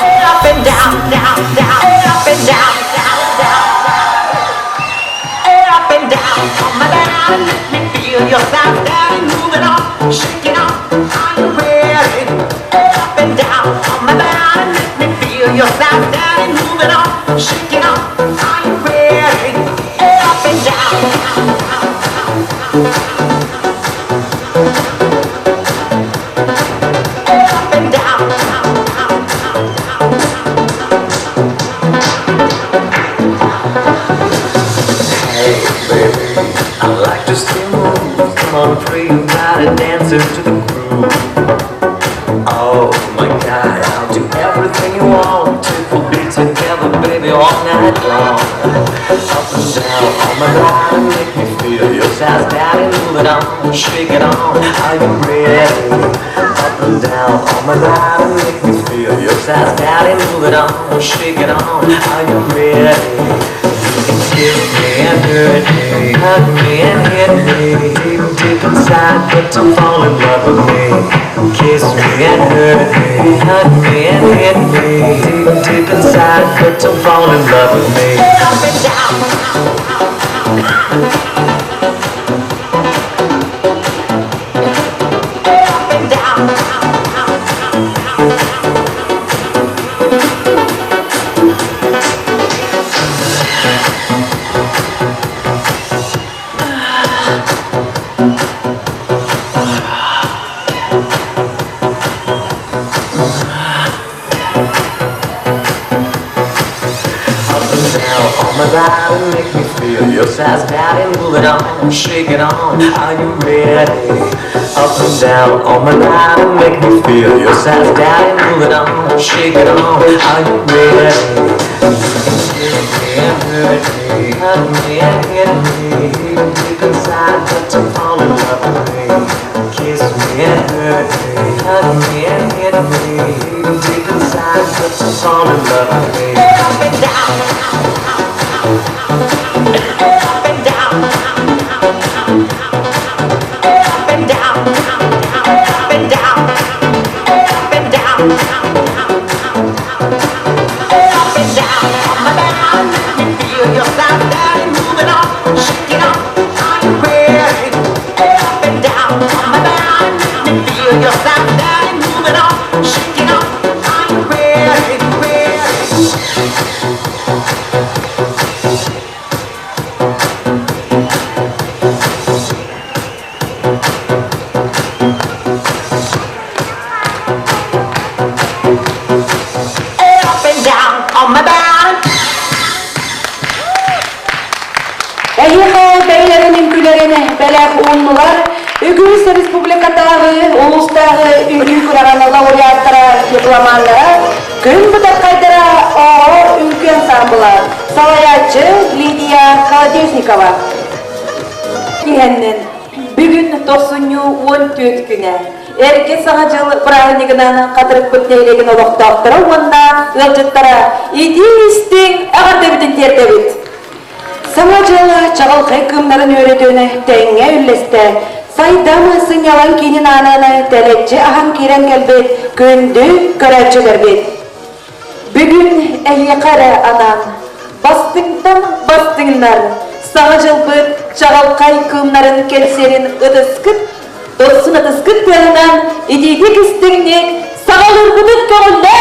up and down, down, down, up and down, down, down, up and down. Come on down, let me feel yourself down, moving on, shaking on. Are you ready? Up and down, come on down, let me feel yourself down, moving on, shaking on. Are you ready? Up and down, down, down, down, down. I'm free, you gotta dance to the groove. Oh my God, I'll do everything you want to. We'll be together, baby, all night long. Up and down on my body, make me feel your size, daddy, move it on, shake it on. Are you ready? Up and down on my body, make me feel your size, daddy, move it on, shake it on. Are you ready? Kiss me and hurt me, hug me and hit me, deep inside, but to fall in love with me. Kiss me and hurt me, hug me and hit me, deep inside, but to fall in love with me. Up and down, up and down. My body make me feel your size, daddy, move it on, shake it on. Are you ready? Up and down on my body, make me feel your size, daddy, move it on, shake it on. Are you ready? Kiss me and hurt me, hug me and hit me, deep inside, but to fall in love with me. Kiss me and hurt me, hug me and hit me, deep inside, but to fall in love with me. Up and down. Up and down, up and down, up and down, up and down, up and down. Come on down, let me feel yourself down, moving on, shaking on. Are you ready? Up and down, come on down, let me feel yourself down, moving on, shaking on. Are you ready? Үгүс республикадагы, улустагы үңкү кураган лауреаттара, дипломанлара күн бутак кайдара оор үңкү ансамблы салаячы Лидия Колодезникова. Дигенден бүгүн 9-14 күнө эрке саңа жыл празднигинан катырып көттейлеген олоктоктора онда ылжыттара идистин агартебитин тертебит. Саңа жылы чагалкай кымнарын өрөтөнө теңге үллесте сайдамы сыңялан кейінен ананы тәлетчі ахан керен кәлбет күнді көрәтшілер бет. Бүгін әйе қара анан, бастыңдан бастыңнар, саңа жылбыт чағалқай кымнарын келсерін ұдыскыт, досын ұдыскыт тәрінан, идейді кістіңнен сағалыр бұдық көңілі.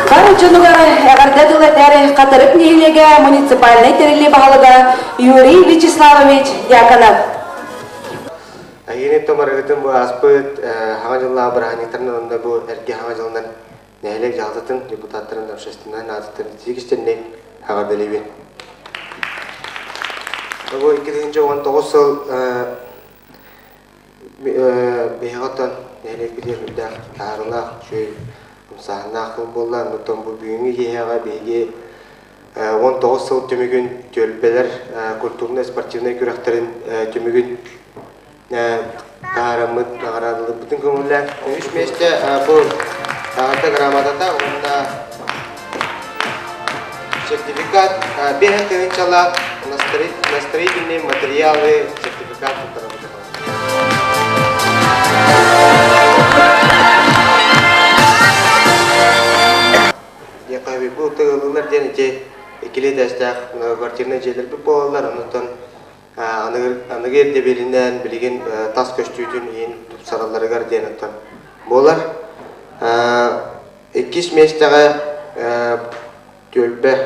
Бары жонугара әғардадылы тәрі қатырып нейілеге муниципальный терілі бағалыға Юрий Вячеславович Дьяконов. Егенет томар өтін бұл аспыт хаңа жылыға бір ханектарынан онда бұл әрге хаңа жылынан нәйлек жалғытын депутаттарын общественнан атыттарын тегістеннен хағардалебен. Бұл 2019 жыл бейғаттан нәйлек бідер мүлдәқ тағырылақ жөй сағынақын болған мұттан бұл бүгінгі кейіға бейге 19 жыл төмігін төлбелер культурно-спортивный күрәқтерін төмігін тағарамыд нағарадылы бүтін көңілі. Үш месте бұл тағырда грамотада онда сертификат бейін қиыншала настроительные материалы сертификат бұқтарабыды. bu tığılırlar diye ki ikili destek kvartirine şeyler bir boğalar ondan anı geldi belinden bilgin tas köştüydün yeni saralları gar diye ondan boğalar ikis meştege tölbe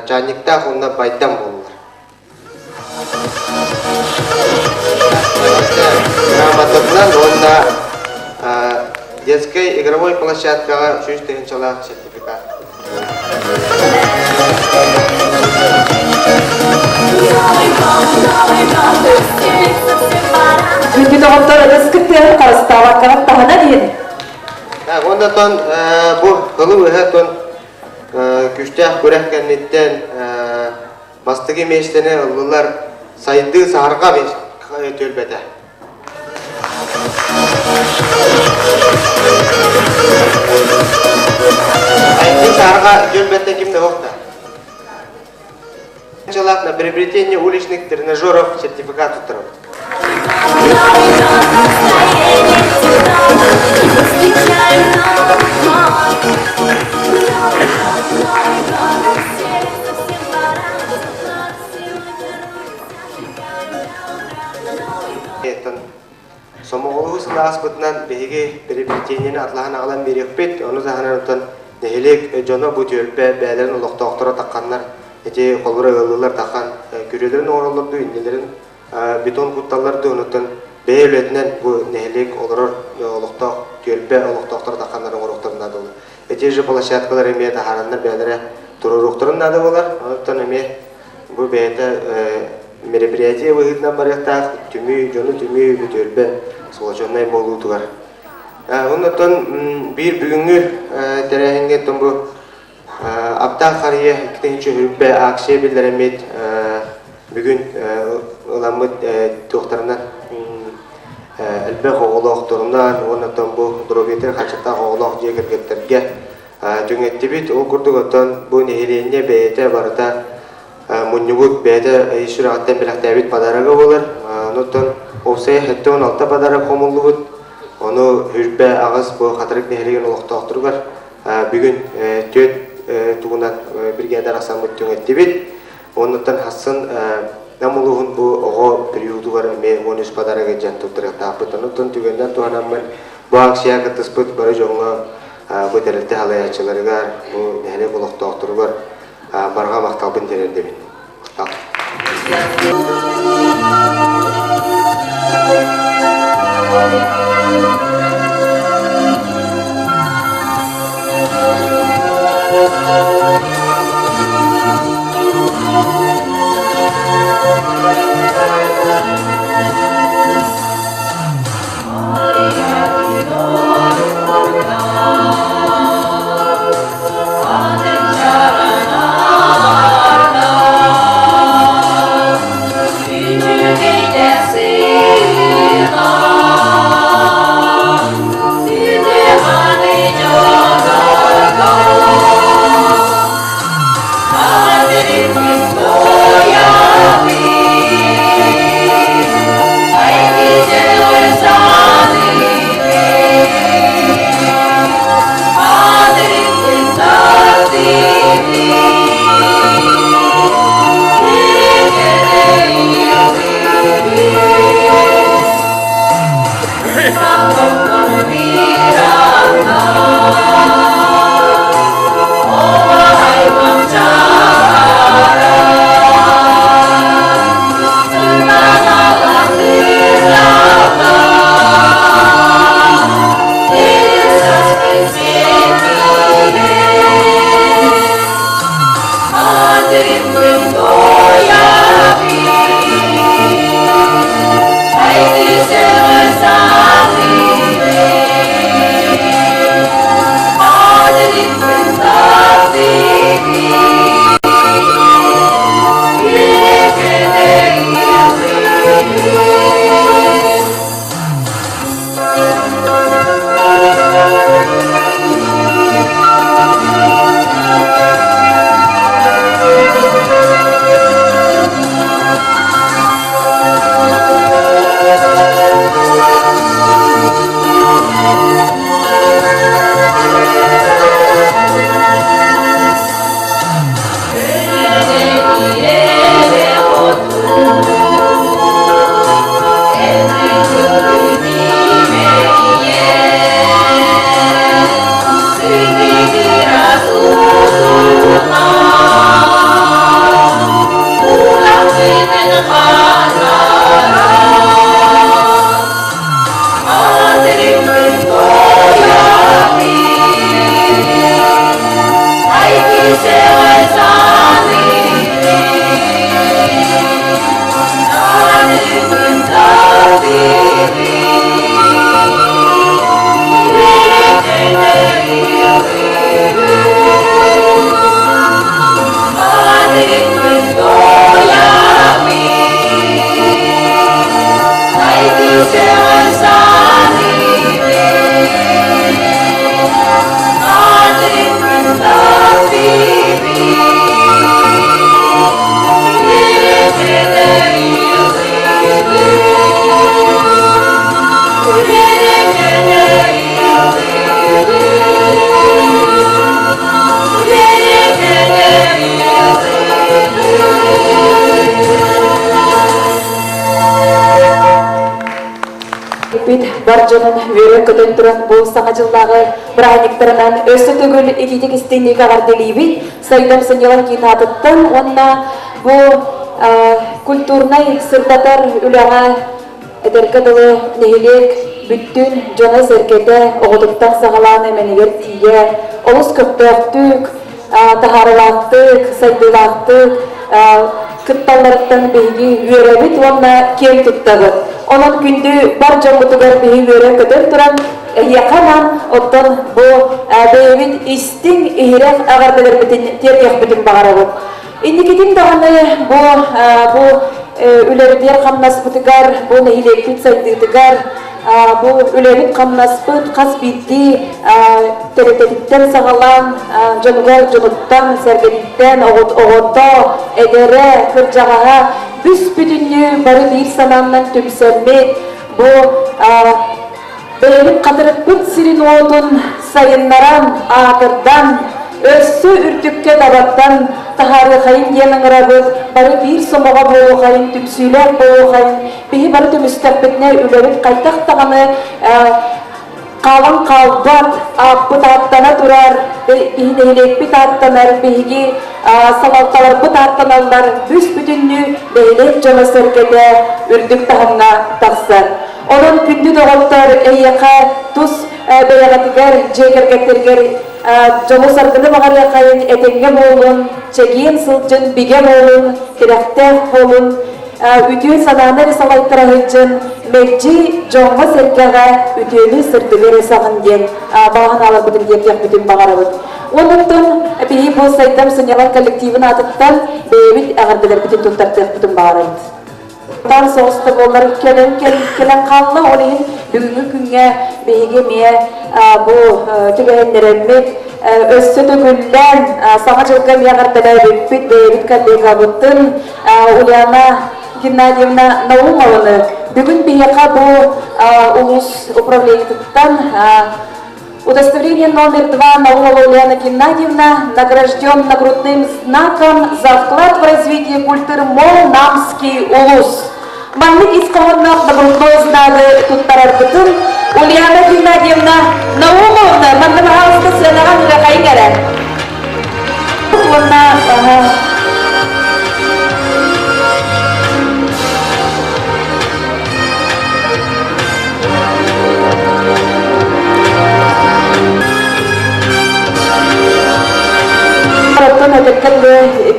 çannikta onda baydan boğalar грамотадан onda детской игровой площадкага 3 жылга сертификат. Çünkü doğumları da sıkıntı karıştırmak kadar tahana değil. Onda ton bu kılı ve ton güçte görekkenlikten bastığı meştene alırlar saydığı saharga bir tölbede. Saydığı saharga tölbede kimde yoktu? Желательно приобретение уличных тренажеров сертификат утром. Somogulu sınavs butnan behige prioritetini atlahan alan berikpet onu zahanardan nehelek jona bu tölpe belerin uluktoqtora takkanlar ete kolbura gıldılar takkan kürelerin oğrulurdu indilerin beton kuttallardı onutun beyevletinden bu nehelek olurur uluktoq tölpe uluktoqtora takkanların oğruklarında dolu ete jı площадкалар emeğe taharanlar belere tururuqturunda da olar onutun emeğe bu beyete мероприятие выгодно барыктак түмү жону түмү бүтөлбө солочондай болуутугар. Онтон бир бүгүнгү терехинге томбу апта карыя 2-нче хүрбө акция билдеремет бүгүн ыламыт токтарынан элбе оголокторунан онтон бу дробетер хачата оголок жегергеттерге түңеттибит ол курдуготон бу нехиленне бейте барыта Муннюгут бәді ешірағаттан біліқтәбет падарығы болыр. Онытын опсай әттіғын алта падарық қомылы бұд. Оны үрбә ағыз бұл қатырық нәхілеген олықта оқтырғар. Бүгін төт тұғынан біргәді арасан бұд түңетті бет. Онытын хасын намылығын бұл оғы периодуғар әме 13 падарығы жән тұқтырық тапыт. Онытын түгенден туғанамын бұл акция қытыс бұд бары жоңға бұд әлітті халаячыларығар, бұл нәхілек олықта оқтырғар. Барға мақталбын терерде мен. Thank you. Баржанын өрі көтен тұран бұл саңа жылдағы бірағаниктарынан өсі түгіл ететек істейнеге ағарделейбет, сайдам сынелан кейін атыттан, онна бұл культурнай сырдатар үліға әдеркадылы нехелек бүттін жона сәркеті оғыдықтан сағаланы мәнегер тие, олыс көптөқтік, тахарылақтық, сайдылақтық, кытталарыттан бейгі өрәбет, онна кем тұттабыт. Onun gündü bar jambutugar bihi göre kötür turan yakanan ottun bu beyevit istin ihirek ağardalar bitin teriyek bitin bağırabıt. İndikitin dağını bu ülerdiyer kamnas butugar, bu nehilek bit saydıgıgar, bu ülerit kamnas bit, kas bitti, tereteditten sağalan, jonugar jonuttan, sergeditten, oğutta, edere, kırcağaha, büsbütünlüğü barı bir sanandan tümselmek, bu beğenip katırıp bıt sirin oğudun sayınlaran ağırdan, össü ürtükke dabattan taharı kayın yanıngırabıt, barı bir somağa boğu kayın, tümsüler boğu kayın, bihi barı tümüstekbetine ülerip kaytak tağını kalan kalbat, bıt attana durar, bihi nehilek bit attanar, bihi salaltalar bıt attanarlar, büsbütünlüğü nehilek jona serkede ürdük tağına taqsar. Onun kündü doğultar eyyaka tuz beyagatigar, jegergetterger, jolu sargını bağırya kayın etenge bolun, çegiyen sılcın, bige bolun, kirakter bolun, ütüğün sananları salaytara hıcın, mekci jonga serkega ütüğünü sırtıgere sağın gen, bağın alabıdın diyek bütün bağırabıd. Onundan bihi bu saytam sınyalan kollektivin atıttan beyevit ağırdılar bütün tuttartıq bütün bağırabıd. Tan soğusta bolları kelen kallı olayın bugünkü günge beyge miye bu tügehenlerenmek össü tügülden sağa çılgı miye kartala bipit beyevit kallega bıttın Ulyana Gennadievna Naumovаны бүгін бейеқа бұл улус управлениетіттен удостоверение номер 2 Наумова Ульяна Геннадьевна награжден нагрудным знаком за вклад в развитие культуры Молнамский улус. Маңлык исковыннақ нагрудной знагы туттарар бұтын Ульяна Геннадьевна Наумовна маңлы бағалысты сыранаған үлі қайын әрі.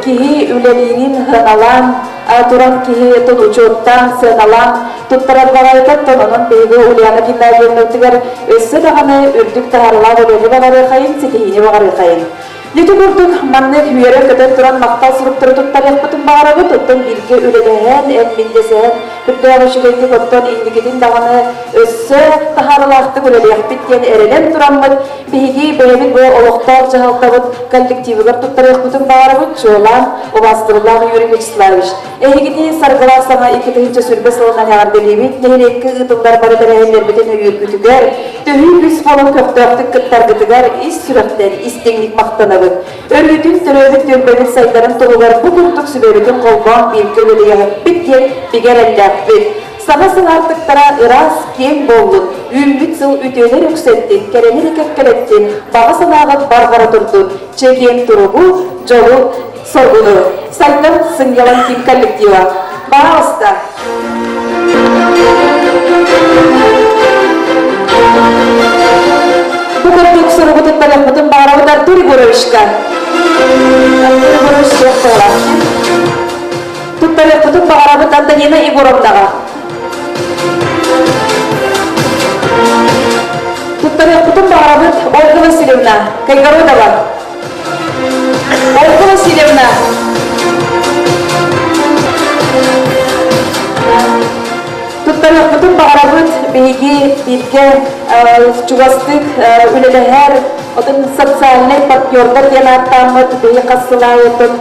Kihi ülelinin hınalan, turan kihi tutucuottan sığınalan, tuttarar bağayıtat tonunun beygi Ulyana Gennadievna ötüger össü dağını ürdük taharılan öleli bağarı kayın, setihini bağarı kayın. Neti kurduk, mannek hüyere köten turan maqtal sürüktürü tuttar yakpıtın bağırabı tuttun bilgi ülelehen, enmindesen, hürdüğü şükeydi kotton indigidin dağını össü taharılaktı öleli yakpıt diyen erelen turanmıd, beygi beyemit bu oluqtar cahaltabıd, kollektivigar tuttar yakpıtın bağırabı çoğulan, obastırılan Yuri Vячеславович. Ehigidi sargılar sana iki tığınca sürbe salından yağardeliyimit, nehilekki ıtımlar barı dereheller biten hüyür kütüger, tühü büs bolun köptöktük kıttar gıtıgar, is sürekten, istenlik maqtanabıd. Örgütün türövit dönbevit saytların tolugar bu kurtuk sübörütün kolban bir köveli yağıp bitken biger ellakbet. Sağasın artıktara ıras kem bollun, ümmüt sıl ütöler yükselttin, kerenir kekkelettin, bağı sanağıt bargara turdun, çeken turugu, jolu sorgunu. Saytım sınyalan kim kollektiva. Пожалуйста. Бүгін сұры бұтын бәрі бұтын бағараудар Тури Горовичка. Тури Горович сияқтыға. Тутталек бұтын бағарауды Антонина Егоровнаға. Тутталек бұтын бағарауды Ольга Васильевна Кайгородова. Ольга Васильевна. Тутталек бұтын бағарауды бейге, бейге, чугастык, үлелер, отын социальный партнердар янаттамыд, бейге қасылайытын,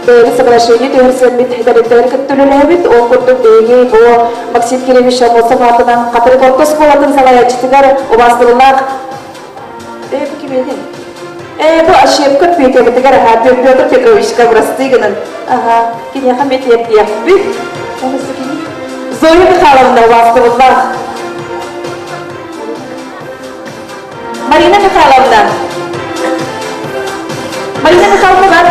бейге соглашение түйірсенбет хидалеттері күттілілебет, ол күрді бейге бұл Максим Киревич Амосов атынан қатыры корпус болатын салаячытыгар обастылылар. Бейге кемеді? Бұл ашепкіт бейгеметігер Петр Петровичка бұрастығының. Кене қамет епті. Зоя Михайловна обастылылар. Марина Михайловна. Марина Михайловна var.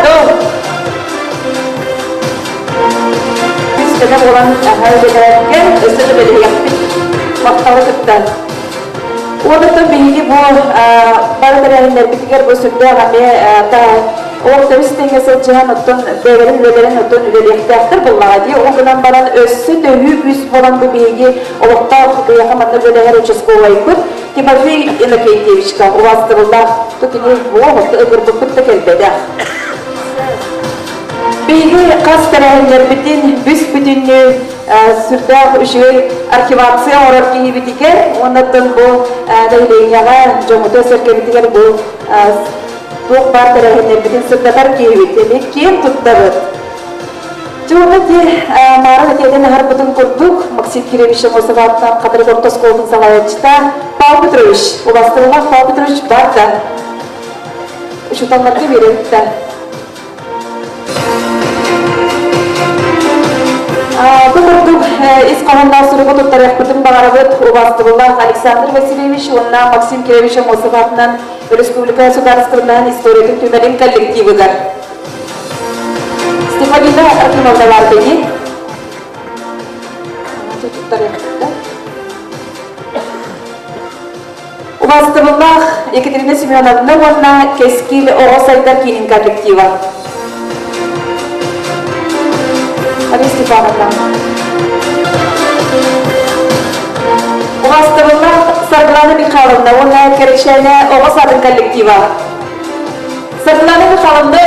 Biz kadar olan herkelerken özel bir yaptık. Vaktalıktan. Orada bilgi bu bazılarının bitkiler bu sütte kami ta orada biz tengesel cihan otun devlerin otun üyeliktedir bunlar diye ondan baran özsü dövü büs olan bu bilgi orta yakamadı böyle her uçuşkolayıp Timofey Inokentьевичка у вас тогда токине вот группа текелбеде. Бейги кастарайлар битин бүс бүтүннү сүрдө үшү архивация орорки битикер ондан бу дейлеяга жомото серкебитикер бу ток бартарайлар битин сүрдөтар кийбитени кем туттабыт. Жугати мара теден har бүтүн курдук Максим Киревич Амосов атынан кадыр кортос колдун салаячта Павел Петрович, у вас Павел Петрович барда. Еще там на двери, да. Бүгін из командасы сұрығы тарих бүтін бағарабыт у вас Александр Васильевич, онна Максим Киревич Амосов атынан Республика государственная история тюналин коллективыгар. Стефанина Архимовна бардыги. У вас Екатерина Семеновна, она Кескиль Оросайдар Кинин коллектива. Мария Степановна. У вас Сарглана Михайловна, она Керечная Оросайдар коллектива. Сарглана Михайловна.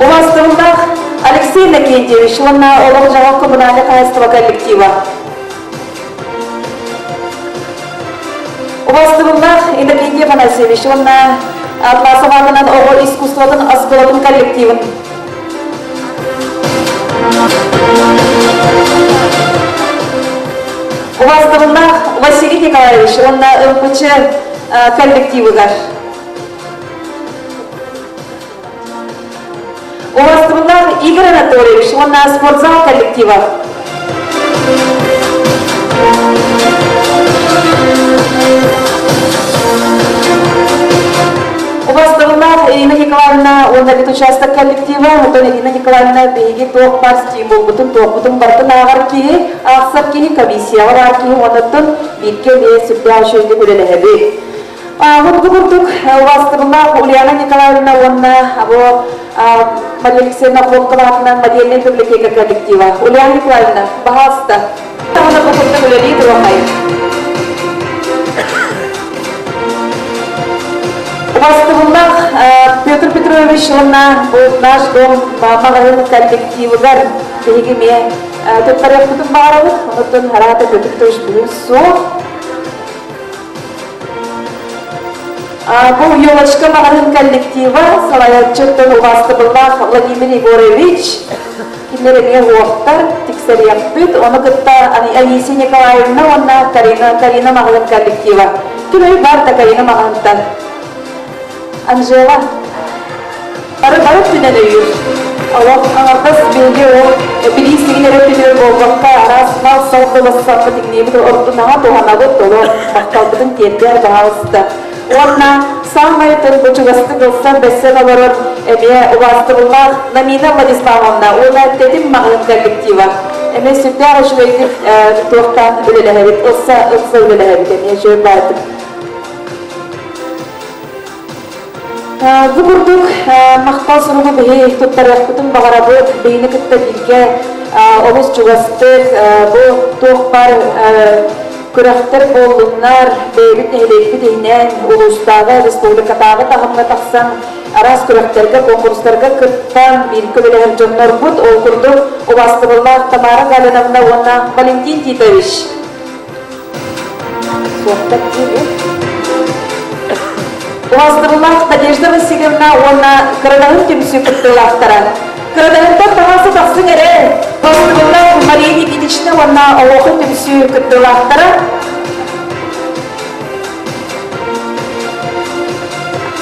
У вас Алексей Иннокентьевич, он на Оловжава коммунального хозяйства коллектива. У вас Иннокентий Афанасьевич, он на классователен ого искусствователен осколотен коллективен. У вас Василий Николаевич, он на МПЧ коллективы гаш. У вас Игорь Анатольевич, он на спортзал коллектива. У вас Инна Николаевна, он на участок коллектива, вот Инна Николаевна беги ток пар стимул, потом бартын агарки, ахсарки комиссия, агарки, он оттон битке бе сюрприз шөйді көрелі. Вот у вас Ульяна Николаевна, он на Мария Алексеевна Хлопкова, модельная библиотека коллектива. Ульяна Николаевна, пожалуйста. Она покупка гуляли, трогай. У вас Петр Петрович, он наш дом, магазин коллектива, гар, бегеме. Тут порядок тут баров, он тут харата Петр Петрович Брюсов. Бұл елочка мағанын коллектива, салаятчыттың ұғастыбыллах Владимир Егорович, кемереме уақтар, тексер яқпыт, оны күтті Анисия Николаевна, онна Карина мағанын коллектива. Кемері бар да Карина мағанынтан. Анжела, бары түнен өйір. Аңардас белге ол білейсігілер өтілер болғаққа арас мал сауқылы сақы дегнебіді ұртынаға тоғанады толы мақталбыдың тендер бағалысты. Онна самая турбучугасты болсан бессен олорор эме убастырылмақ Намина Владиславовна, она тетим мағын коллектива. Эме сүрдәғі жүйегір тоқтан үлеләхәбет, ұлса үлеләхәбет, эме жүйек байтып. Бұғырдық мақтал сұруғы бейі тұттарық бұтын бағарабыд, бейіні күтті білге олыс жугастық, бұл тоқ бар күрәқтер болуынар, бейбіт нәйлейкі дейінен ұлыстағы, республикадағы тағымға тақсан, арас күрәқтерге, конкурстарға күрттан бір көбелер жонлар бұд, ол күрдік ұбастығылар Тамара Галиновна, оны Валентин Титович. Соқтап дейін. Уаздырылақ Надежда Васильевна, оны Кырадағын түмсі күттілақтара. Кырадағында тағасы тақсын әрі, уаздырылақ Мария Никитична, оны оғын түмсі күттілақтара.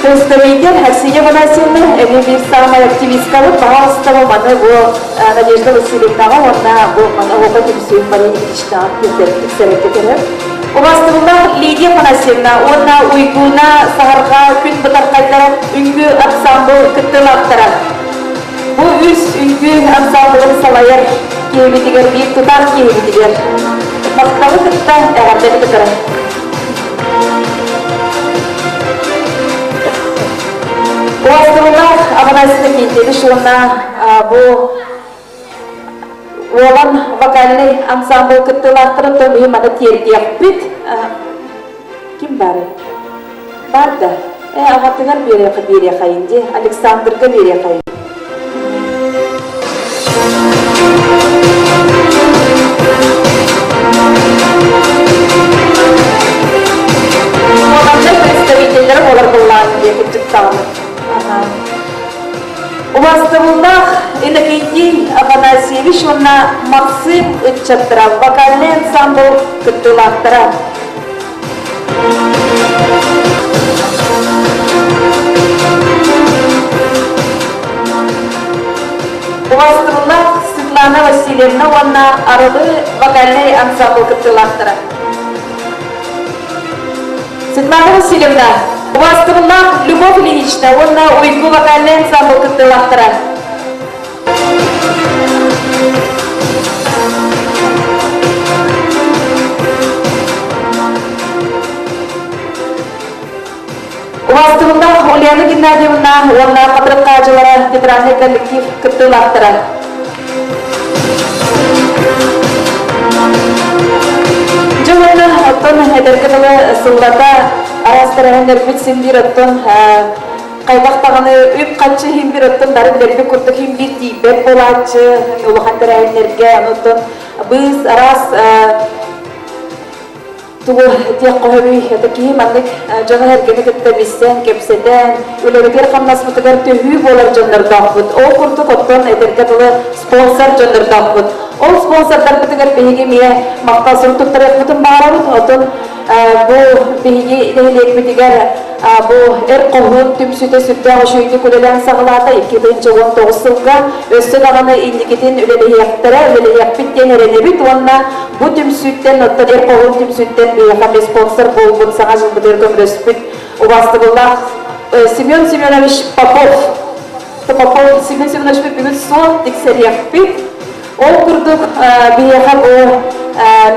Представитель Аксия Ванасьевна, әмі бір самай активисткалы, пожалуйста, маны бұл Надежда Васильевнаға, оны оғын түмсі Мария Никитична күттіліктері. Уаздырылақ Лидия Панасьевна, оны уйгуна сағарға күн бұтар қайтара үңгі ансамбыл күттілақтара. Бұл үз үңгі ансамбылын салайыр кейбетігер, бір тұтар кейбетігер. Мақталы күтті әғардені күттірі. Уаздырылақ Абанасьевна кейтегі шуына бұл Олан вокальный ансамбл күттілақтырын томы маны тердек бүт. Кім бары? Барды. Ағатығар бере қайынде, Александрға бере қайын. Оланды представителері олар болған деп жүктағымыз. Уаздырылақ Иннокентий Афанасьевич, онна Максим Итчаттыра, вокальный ансамбл күттілақтыра. Уаздырылақ Светлана Васильевна, онна арылы вокальный ансамбл күттілақтыра. Светлана Васильевна, уаздырылақ Любовь Ильинична, онна уйгу вокальный ансамбл күттілақтыра. Уаздырылақ Ульяна Геннадьевна, онна қадырыққа ажылара театральный коллектив күттілақтыра. Жолына оттон әдіргілі сыллата арастырағындар бүтсін бір оттон қайдақтағаны өп қатшы хем бір оттон дарын дәрбі күрді хем бір дейбет болатшы ұлықандыр әйінерге оттон біз арас туғы тек қойбүй әді кейім андық жаңа әргені күтті бістен, кепседен, өлерігер қамнасмытығар түйі болар жонлардан бұд. Ол күрді қоттон әдіргеділі спонсор жонлардан бұд. Ол спонсордар бұтығар бейге мие мақтасыр тұттырық бұтын бағарабыд. Отын бұл бейге дәйлек бұтығар бұл әр қоғын түмсүйті сүтті ғышүйді көлелен сағылады 2019 жылға өсті дағаны индикетін өлелі яқпіттен әрені бүт. Онына бұл түмсүйттен, оттан әр қоғын түмсүйттен бейге спонсор бол бұд саңа жыл бұдыр көміріс бүт. Убастығылақ Семен Семенович Попов. Семен Семенович бүгін сол тексер яқпіт. Ол күрдік бейге бұл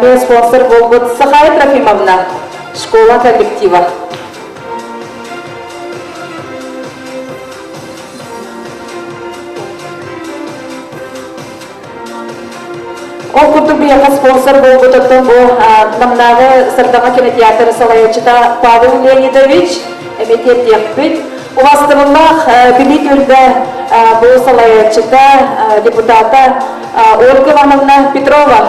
мен спонсор бол бұд Сахая Трофимовна, школа коллектива. Ол күрдік бейге спонсор бол бұдықтың бұл намнағы Сырдама кинотеатры салаячыда Павел Леонидович, әметер декпіт. Уаздырылақ білет өлді бұл салаячыда депутата Ольга Ивановна Петрова.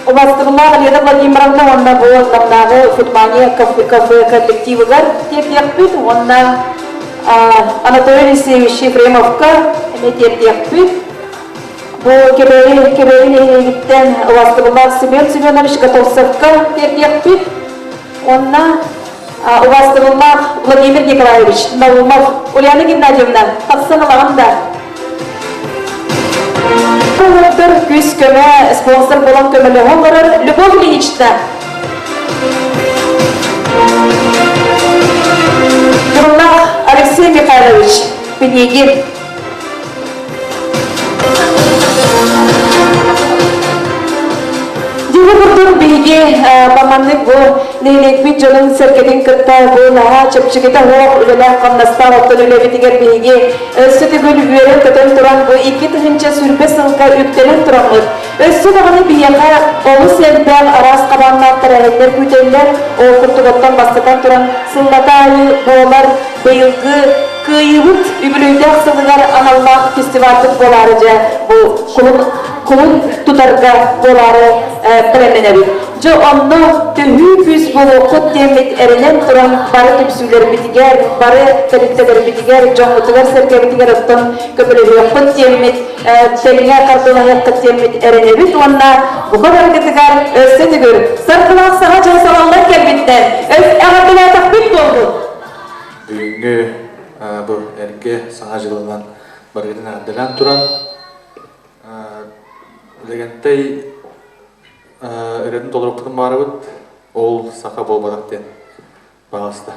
Уаздырылақ Лена Владимировна, онна бұл намнағы футмания кафе коллективығар декпіт. Онна Анатолий Алексеевич Ефремовка, әметер декпіт. Бұл кебейін егіттен уаздырылақ Семен Семенович Готовцевка декпіт. Онна уаздырылақ Владимир Николаевич Наумов, Ульяна Геннадьевна, тақсынылағында. Бұл өттір күз көмі спонсор болан көмілі оңғырыр Любовь Ильинична. Бурунах Алексей Михайлович Пенегин. Диги бурдун биги баманны бу нейлекби жолун серкедин кытта бу лаха чепчигита хоқ үлелер қамнаста оқтын үлебитигер биги өссү түгіл үйерен көтөн туран бу 2 тыгынча сүрбе сыңка үктелен турамыд. Өссү дағаны бияқа олы сәлбәл арас қабаннаттыр әйелер күтелер ол құртығыттан бастыдан туран сыллата айы болар бейылғы кыйыбыт үбілөйді ақсылығар аналмақ фестивальдік болары жа бұл kulun tutarga bolary bilenebilir. Jo onno tühüpüs bolu kut demit erinen turan bari tüpsüler bitiger, bari telipteler bitiger, jongutular serke bitiger otton köpüleri kut demit teline kartona yakıt demit erinebilir. Onna bu kadar getigar özsetigur. Sarkılak sağa cansalanlar kelbitten. Öz ağabeyler takbit oldu. Бүгінгі бұл әрге саңа жылынан барғыдың әділен тұран Легенттей үретін толырықтың бары бұд, ол сақа болмадақтен бағасты.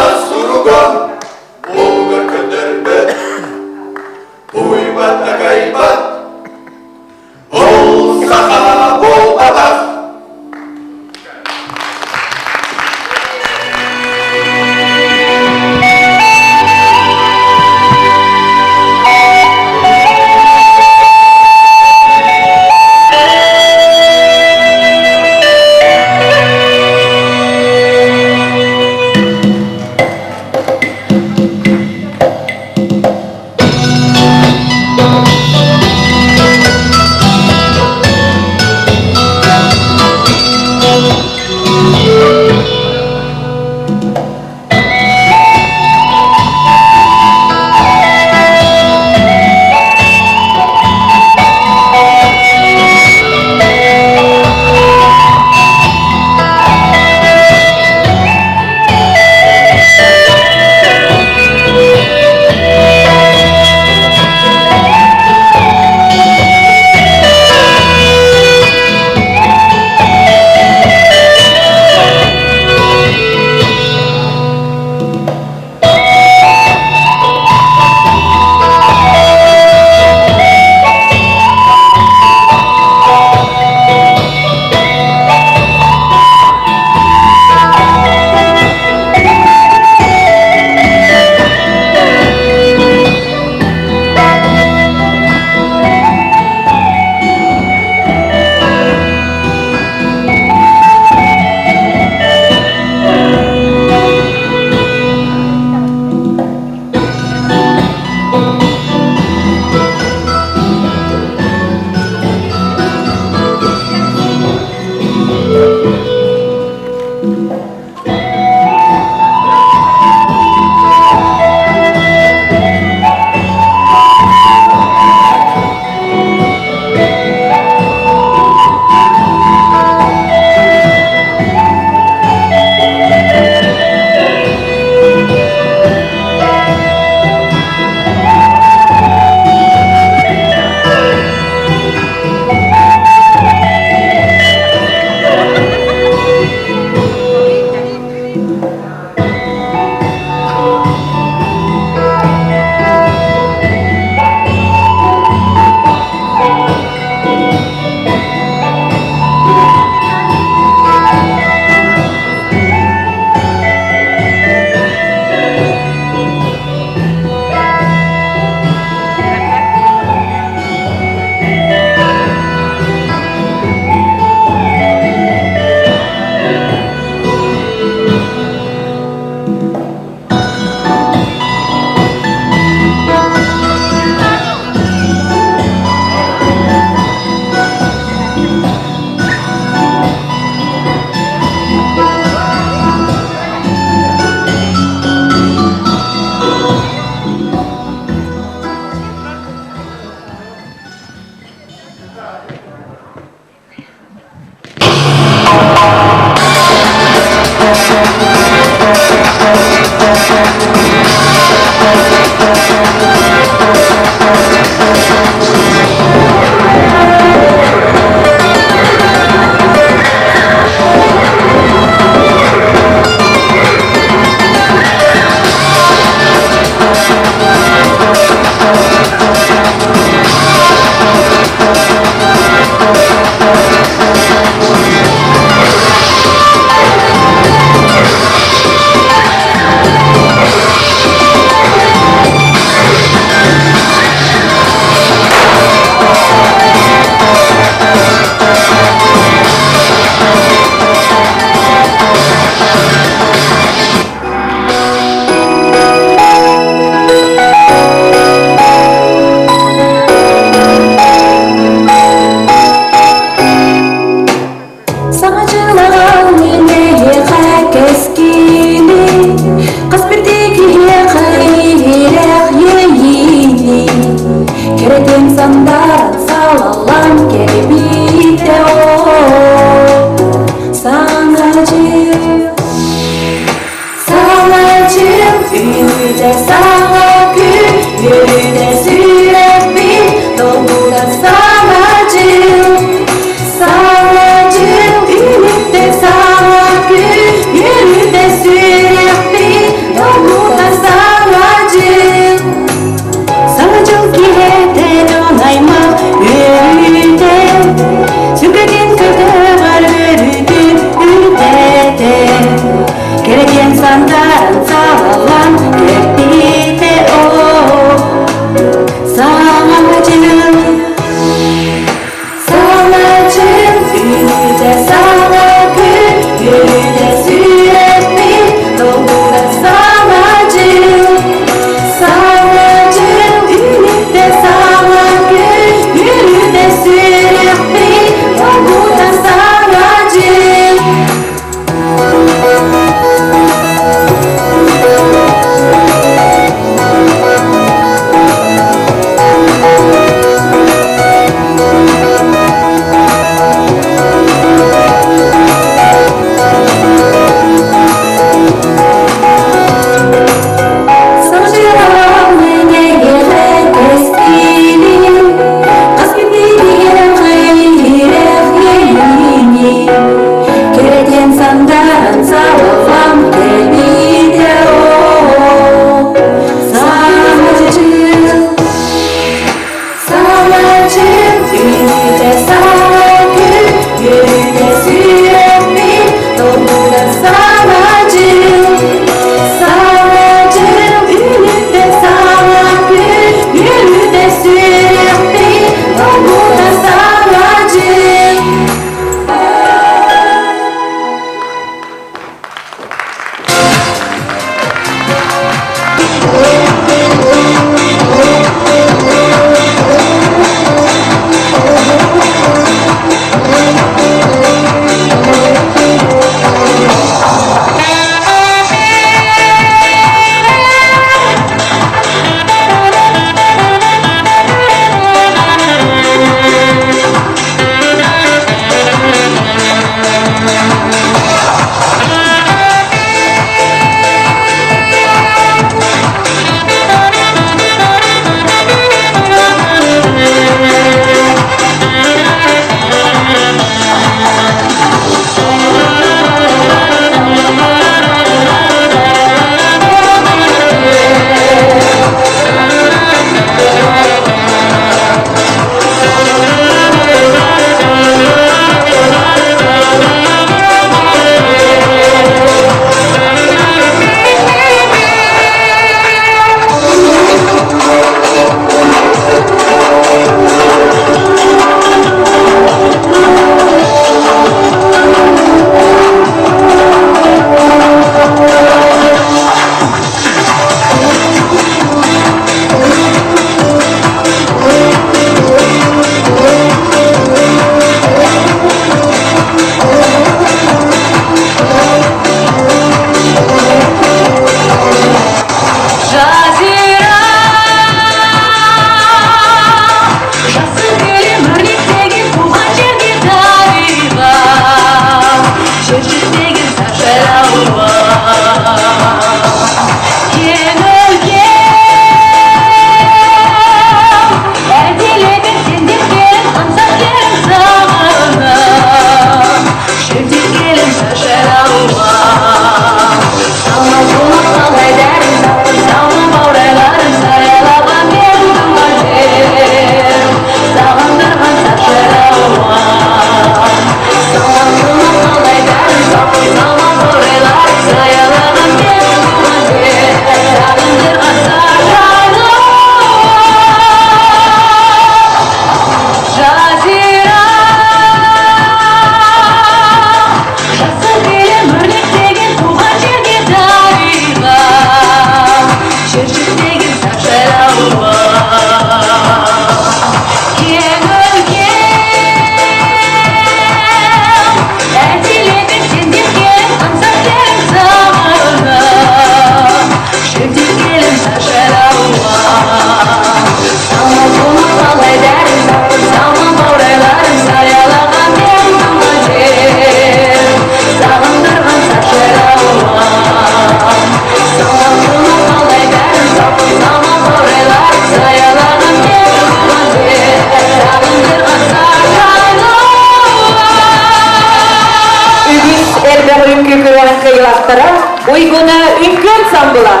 uyguna ünkön samdılar.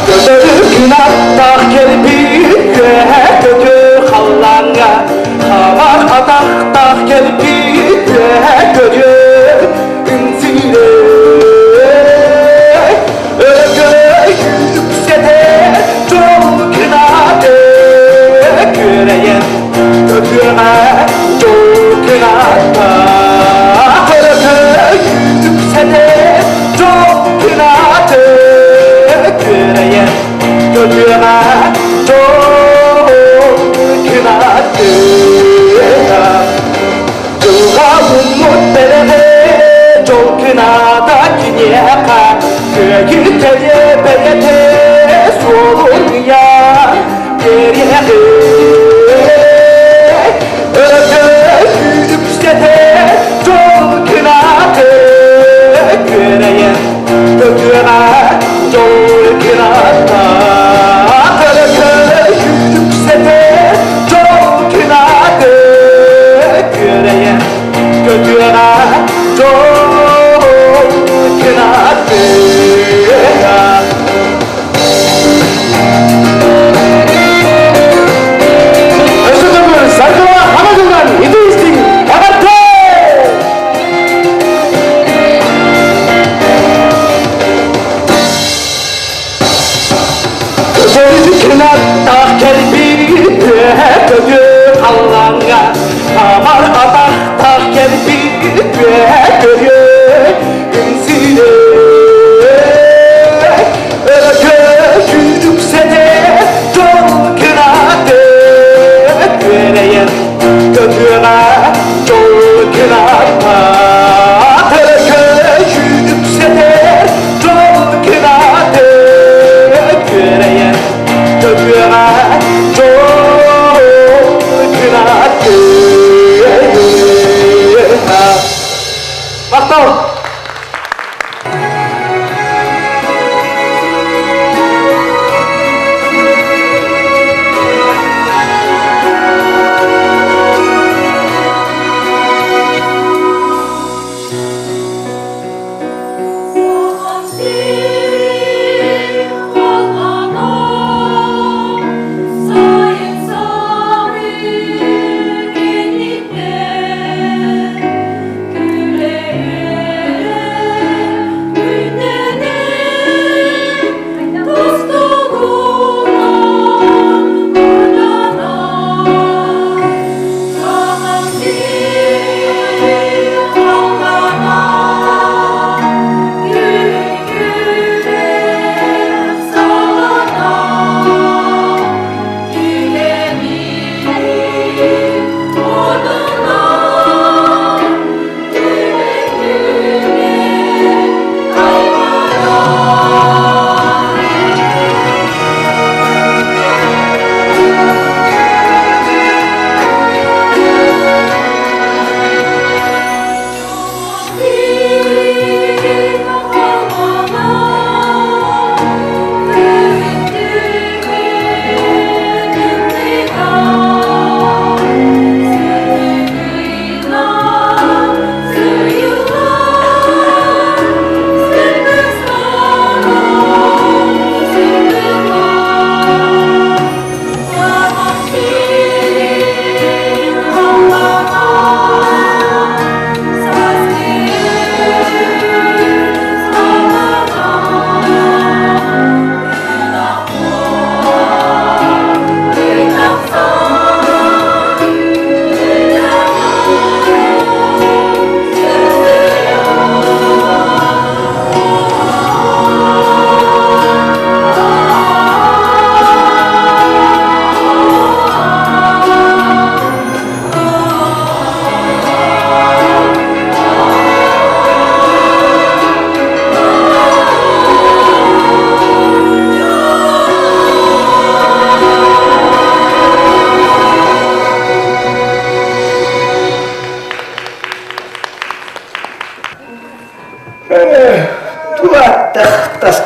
Gözün attak kelpiye götür hallanga Havar ataktak kelpiye götür ünsile Ögöy yüksede çok kınadı Göreyen götüre çok kınadı Ögöy yüksede çok kınadı Göreyen götüre çok kınadı Dılga umut berebe çok kınada kinyaka Köyü teye beyete solun ya geriye Ögöy yüksede çok kınadı Göreyen götüre çok kınadı Ögöy yüksede çok kınadı Göreyen götüre çok kınadı Özür Sarkıva Hamadul'dan İdris'in Kabartı! Gözleri kınatta kelbi Götür Allah'ına Amar atakta kelbi Götür Ünsile Ögöy yüksede çok kınadı Göreyen götüre çok kınadı Ögöy yüksede çok kınadı Göreyen götüre çok kınadı Baktor!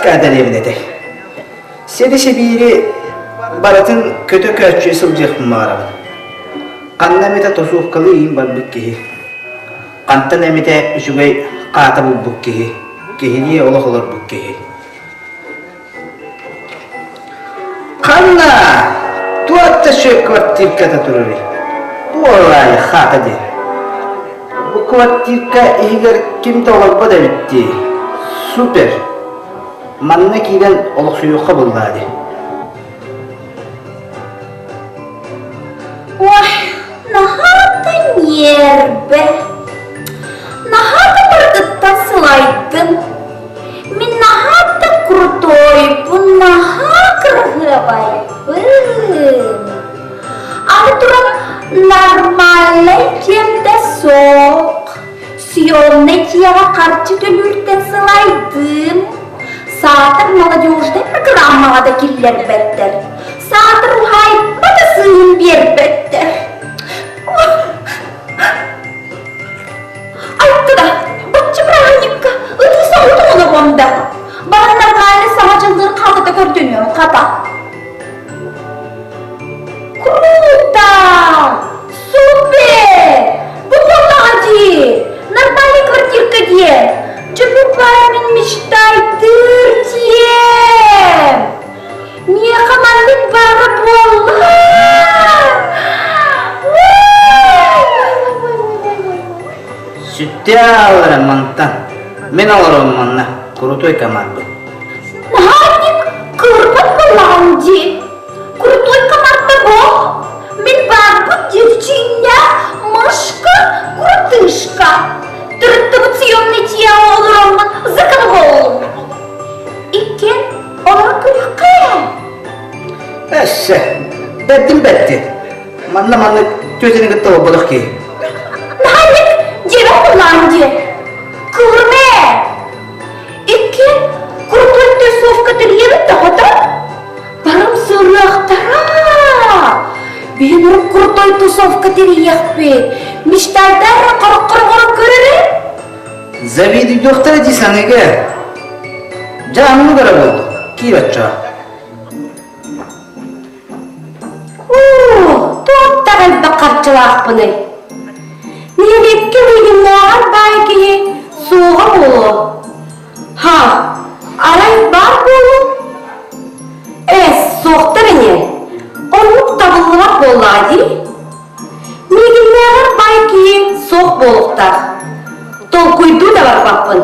Kaderimde. Sedişe biri baratın kötü kötü sılacak mı araba? Annemete tosuq kılıyım babık ki. Qanttan emite üçügey qata bulbuk kehi. Kehini olaq olur bu kehi. Qanna! Tuatta şu kvartirkada tururi. Bu olay qata de. Bu kvartirka eğer kim tolakba da bitti. Süper. Manna kiden olaq suyuqa bulladı. Ой, нахатын ербе. Нахаты бардытта сылайдым. Мен нахаты крутойбын, наха кыргыбайбын. Аны турам нормальный темде соқ. Съемный тияға қарчы төлүртен сылайдым. Саатыр молодежный программаға да келер беттер. Саатыр хайпа да сыйын бербеттер. Айтты да, баччы праздникка, ыдыса утуны онда. Бара нормальный самачылдыр қалдыда көрдөнөм, қата. Круто! Супер! Бұл молоди! Нормальный квартирка де! Чего парень мечтайдыр дем! Мне командын бары болла! Sütte alırım mantan. Men alırım manna. Крутой команду. Нахайник кырпат боланди! Крутой команда бол! Мен барбы девчиня, мышка, крутышка! Традиционный тиял олурамын, зыкын бол! Икен, олар күлқе! Эссе. Бәттім. Манна төзінің күтті болдық ки. Нахайник дева боланди! Кырме! Икен, крутой тусовка тіргені тағыда? Барым сұрақтара! Бенің крутой тусовка тіргекпе! Мечтайдары қырық көрірі? Завидуй доктора дейсің еге. Жанымны көре болды. Кейбатша. Тоқтағын бақарчылақ бұны. Нерекке өйгімнағар байгeye соға болу. Ха, арай бар болу? Соқтыр ене. Онлық табылылақ болады. Негімнағар байгeye соқ болуқтар. Толкуйду да бар бақпын.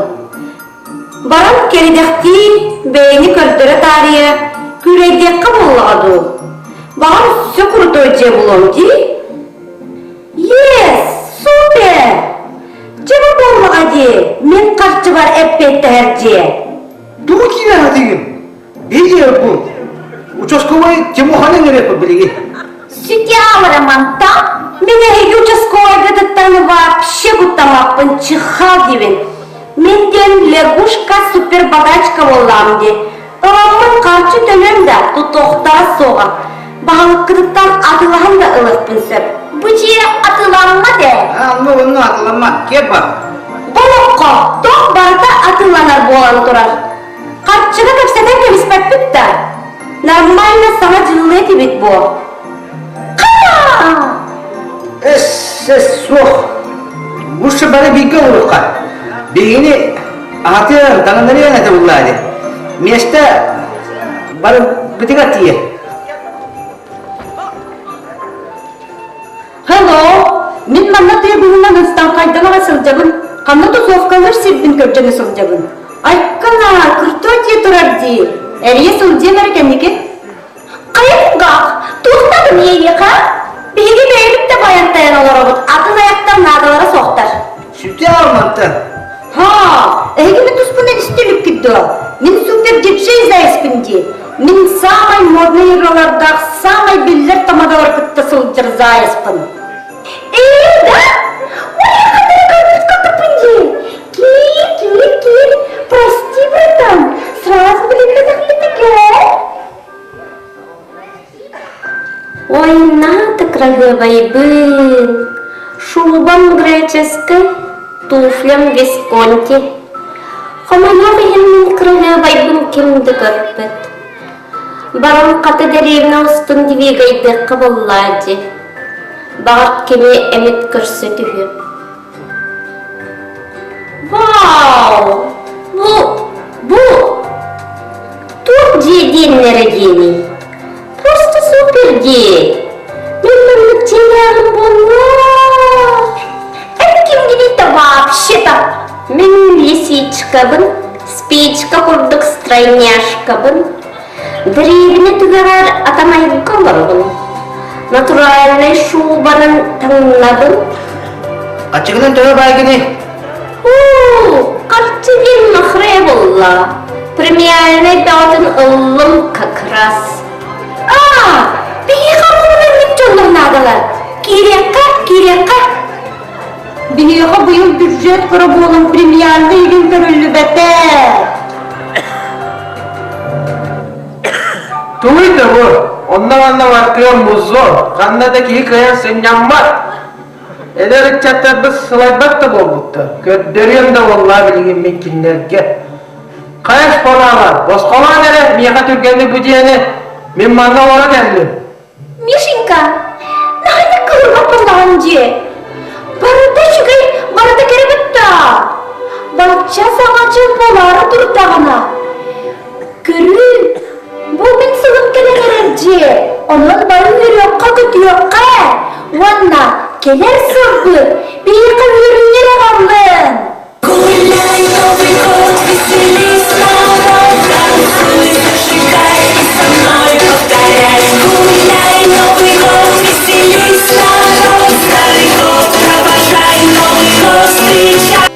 Барам кередекті бейні көрдірі тария күрейдекқа болуғаду. Бағам все крутой же болом ди? Супер! Жеба болмаға де, мен қарчы бар әппетті әрже. Ду кивен адыгым. Беге бұл. Участковый Тимоханын өрепі біліге. Sütye ağıramanta, мен әйгі участковый гыдыттаны вообще бұттамақпын чыға девін. Менден лягушка супер богачка болам де. Ымын қарчы төлем да тұтоқтара соға. Бағалық кырыттан атылаған да ылықпын сөп. Бұл жие атыланма де. Оны атылама, кепа. Болыққа, тоқ барда атыланар болан тұрар. Қарчыға көпсетен кеміспәт бітті. Нормально сама жылы етебет бұл. Қана! Соқ. Бұшы бәрі бейгі ұлыққа. Бейгені атыр таңындары әнәті бұллады. Месті бәрі бітіға тие. Hello, мен манна түйбігінен ұстан қайдanaға сылжабын, қанна тусовкалар сербін көрджені сылжабын. Айққана, күрті өте тұрар дей, әрие сылжен әркенеке? Қайынға, туыстады мейе қа? Бейге бейіліп те баянтайын олар обыд, атын аяқтан надалара соқтар. Sütte almanты. Ха, әйгі мен тұспынан істеліп кедді. Мен супер диджей зайспін де. Мен самай модный игралардағы самай беллер тамадалар күтті сылжыр зайспын. Да? Ой, қадыр қадыр де. Кел. Прости, братан. Сразу білін казахлетіке. Ой, надо красивый. Шубам греческой, туфлям Висконти. Хамайор еннің красивый кемді көрпет. Барам қаты деревна ұстын двигайды қабыллады. Бағыт кеме әмет көрсетуі. Евгений. Просто супер ди. Мен телегім болар. Әкім дейді вообще-то. Мен лисичкабын, спичка курдык стройняшкабын. Древне түгәрәр атамай калырбын. Натуральный шубаның таңнабын. Ачыгынан төбе байгыны. Картиген махре болла. Премиальный бәутін ұлым как раз. Бейі қамылының мектонлығын адылар. Кереқа. Бинеха быйыл бюджет кыраболын премиальный еген көрілі бәтер. Туйды bu. Ondan var kıyan muzu. Kanada ki kıyan sen yanmar. Ederek çatırdı sılaydak da bolbukta. Gördürüyorum da vallahi bilgin mekinlerge. Kayaş konalar. Boskola nere? Miyaka Türkiye'de bu diyeni. Min manna ora geldim. Мишенька, нахайда кылырға пырлаған же. Барыда жүгей, барыда керебетта. Бақча сағачы болары тұртағына. Көрі, бұл мен сығын келер же. Onun barın yürüyokka kütüyokka. Vanna, keler сұрғы. Бейіқі үйрінер ағамлын. Гуляй, Новый год, веселись, народ, танцуй, зажигай и со мной повторяй. Гуляй, Новый год, веселись, народ, Старый год провожай, Новый год встречай.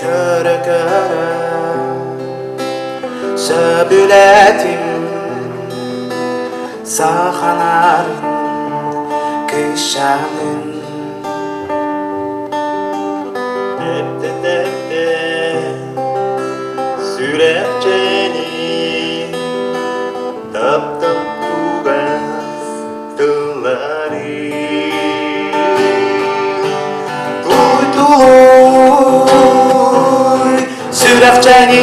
Göre söbületim Sağanarın kışanın Depte sürepçeni Taptım tuğaz tılları Duyduy sürepçenim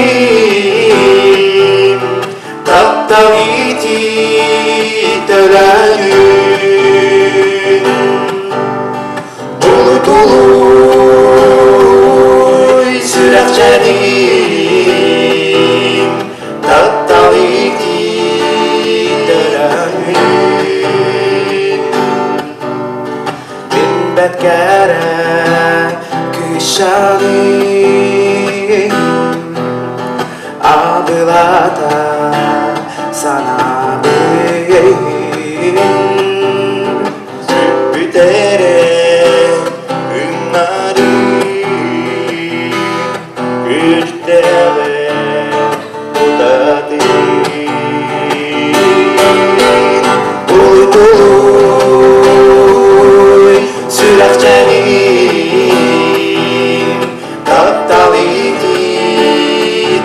Taptım iti dölenün Duyduy sürepçenim Taptım iti dölenün Bin betkere kışanın Ablata sana bugün Sübütere ünleri Güçtere udadın Uyduy sürekçenim Kaptaliti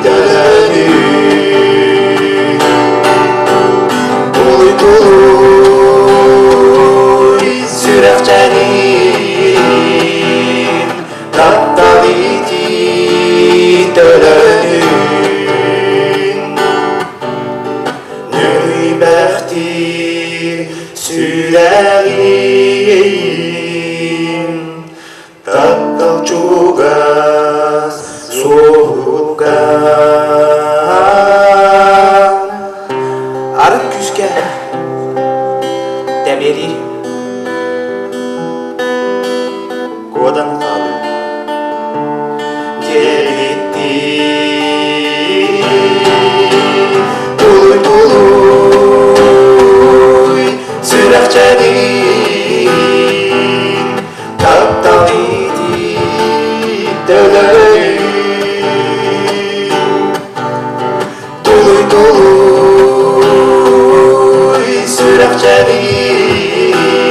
dönün Uyduy sürekçenim Kaptaliti dönün Nübehtir sürerim Taptal çuğaz soğukan Arık küske demiri Kodan kalı Delitti Duluy sürekçenin Kaptan iti dölün Duluy sürekçenin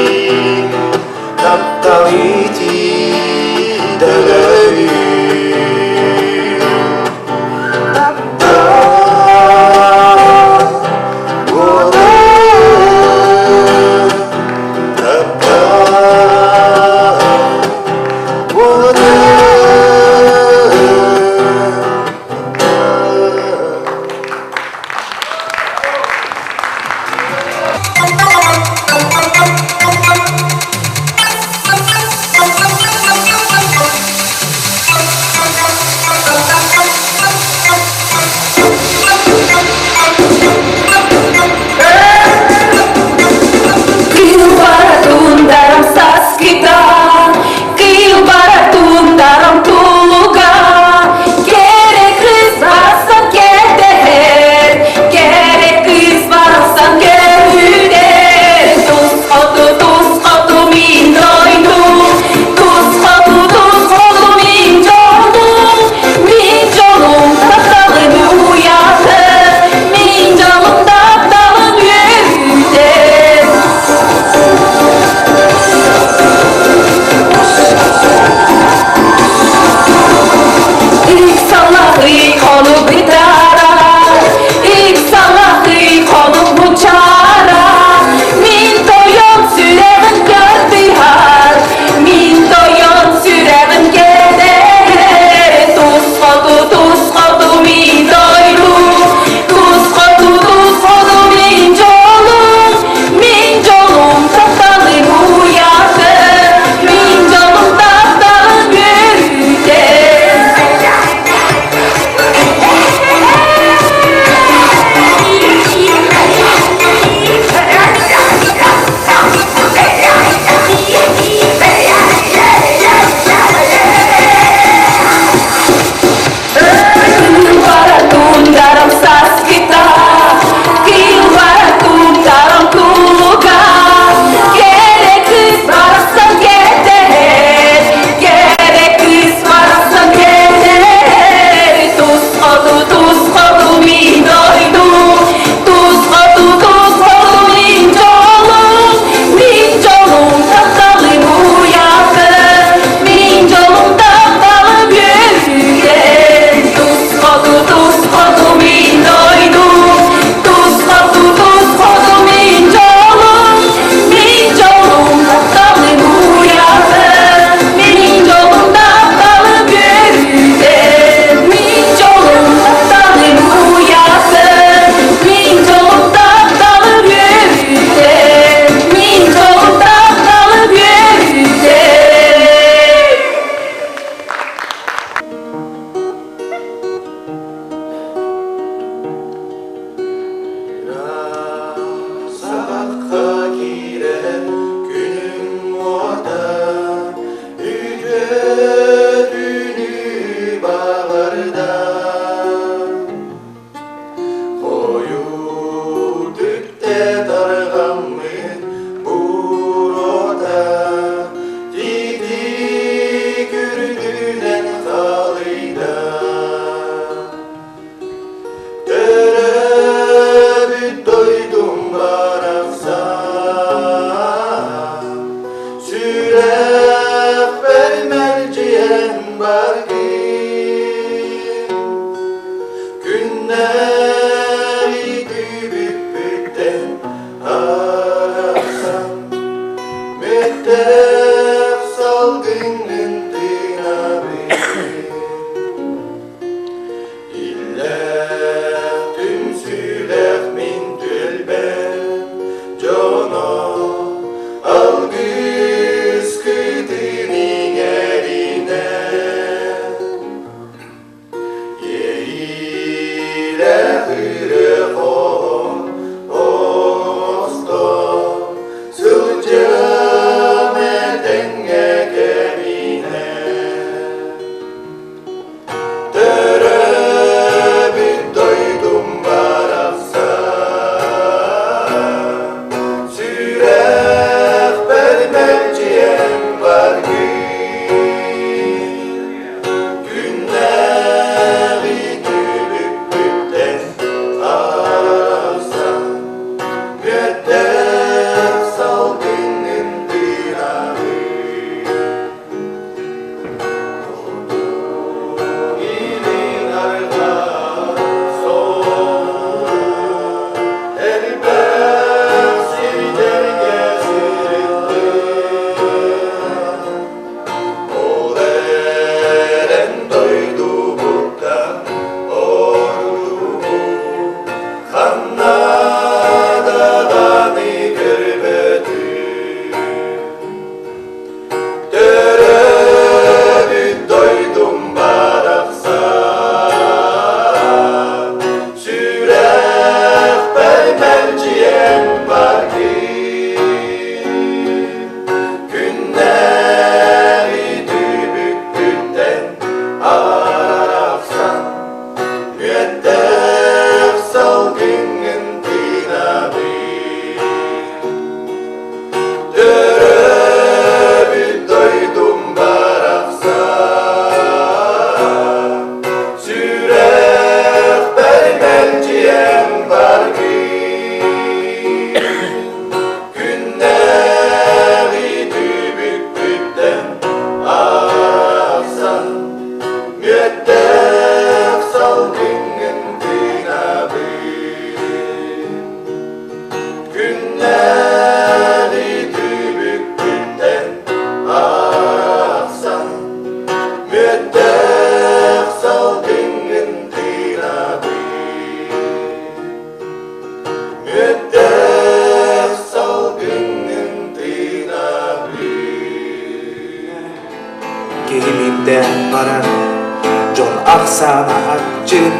de barar Jol aksana açın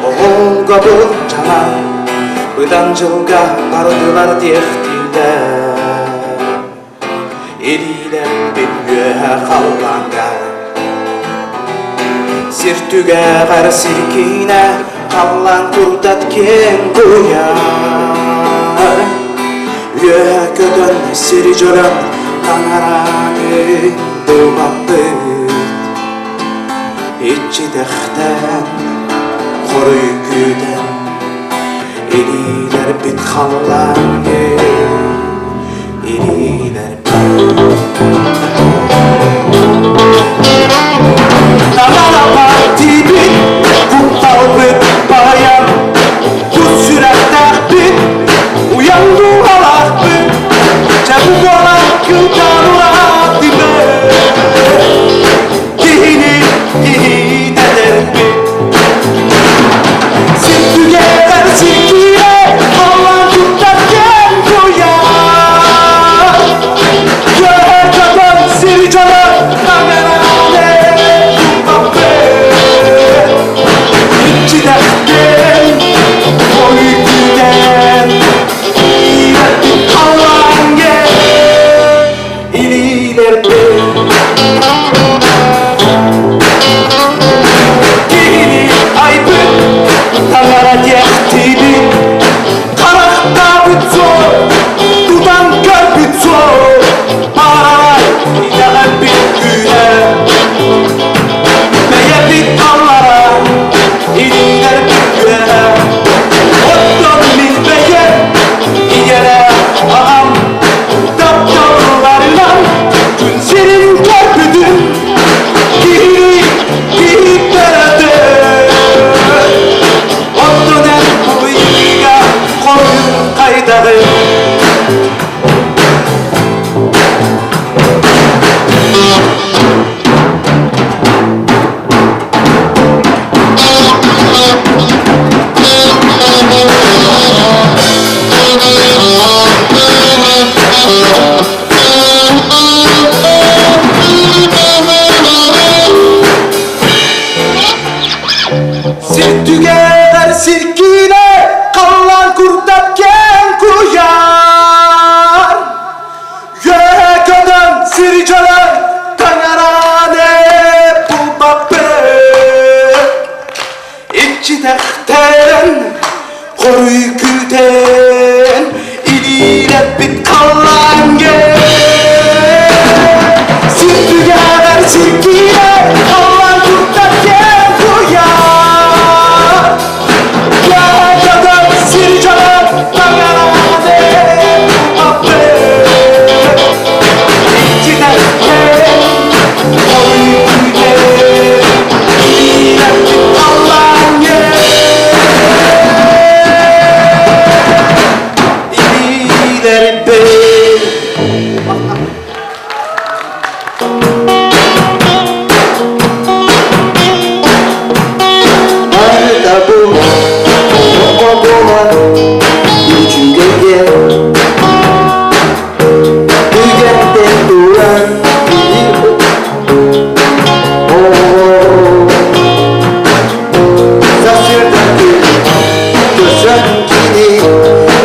Oğul kabul cana Bıdan жылга bardılar diyektiler Eliler bilmeye kallanlar Sirtüge kar sirkine Kallan kurdat ken koyar Üye ködön siri jölön Tanarani bulmabbıt İçi dehten Koruy güden Eliler bit kallan Eliler Namala parti bit Kutal bit bayan Bu sürekte bit Uyandı halak bit Çabuk olan kıldan uğrat dibe Gihini eder bit Sirtügeler sirkine Allah'ın tutarken koyar Göğe kadar sircalar Kamerane tutmabe İçilerden Koyu güden İyiler Allah'ın gel İlilerden Gihini aybı Tanara diyektibi Karakta bit zor Dudan gör bit zor Aray İdeğen bit güne Meye bit allara İliler bit güne Otton milbeye İyere ağam Daptallarla Gün senin körpüdün Giyip berede Ottonen kuyuya koyun kaydağı Sirtügeler sirkine Kallan kurtatken kuyar Göğe kadar sircalar Tanarane bulmabe İçi dehten Koruy güden İliyle bit kallan gel Sirtügeler sirkine Kallan kurtatken kuyar Göğe kadar sircalar Tanarane bulmabe İçi dehten Koruy güden İliyle bit kallan gel İliler be Arda bu O bola Üçüge gel Ügette duran Sasırdaki Gösen kini